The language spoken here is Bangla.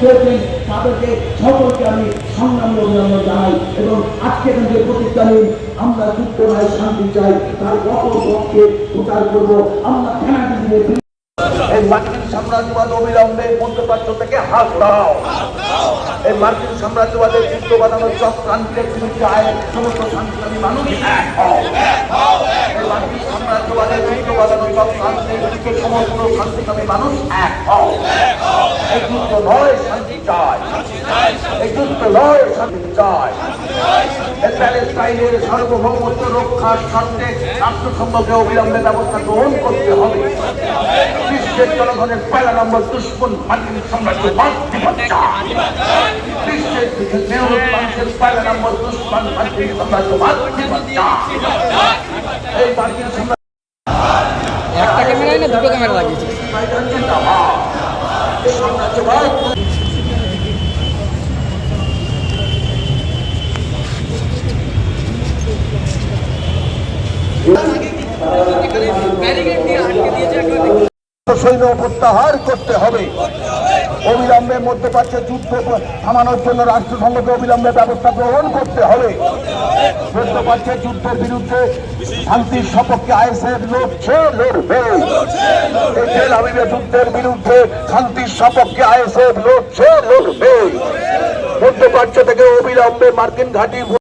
হয়েছেন তাদেরকে সকলকে আমি সংগ্রামী অভিনন্দন জানাই এবং আজকে যে প্রতিজ্ঞা নিন আমরা যুদ্ধ নয় শান্তি চাই তার পক্ষে প্রচার করবো। আমরা এই মার্কিন সাম্রাজ্যবাদ অবিলম্বে মধ্যপ্রাচ্য থেকে হাত দাও। এই মার্কিন সাম্রাজ্যবাদের যুদ্ধ বাঁধানোর চক্রান্তের বিরুদ্ধে আয়ের সমস্ত শান্তিকামী মানুষ এক হও। এই মার্কিন সাম্রাজ্যবাদের যুদ্ধ বাঁধানোর চক্রান্তের বিরুদ্ধে সমস্ত শান্তিকামী মানুষ এক হও। এই যুদ্ধ নয় শান্তি চাই, এই যুদ্ধ নয় শান্তি চাই। প্যালেস্টাইনের সার্বভৌমত্ব রক্ষার স্বার্থে রাষ্ট্রসংঘকে অবিলম্বে ব্যবস্থা গ্রহণ করতে হবে। বিশ্বের জনগণের পয়লা নম্বর দুশ্মন মার্কিন সাম্রাজ্যবাদ। বিশ্বের মানুষের পয়লা নম্বর দুশ্মন মার্কিন সাম্রাজ্যবাদ। এই মার্কিন একটা ক্যামেরায় না দুটো ক্যামেরা লাগিয়েছে সাম্রাজ্যবাদ। সৈন্য প্রত্যাহার করতে হবে। অবিলম্বে মধ্যপ্রাচ্যের যুদ্ধ থামানোর জন্য রাষ্ট্রসংঘকে অবিলম্বে ব্যবস্থা গ্রহণ করতে হবে। মধ্যপ্রাচ্যের যুদ্ধের বিরুদ্ধে শান্তির সপক্ষে আইএসএফ লড়ছে, লড়বে। তেল আবিবের যুদ্ধের বিরুদ্ধে শান্তির সপক্ষে আইএসএফ লড়ছে, লড়বে। মধ্যপ্রাচ্য থেকে অবিলম্বে মার্কিন ঘাঁটি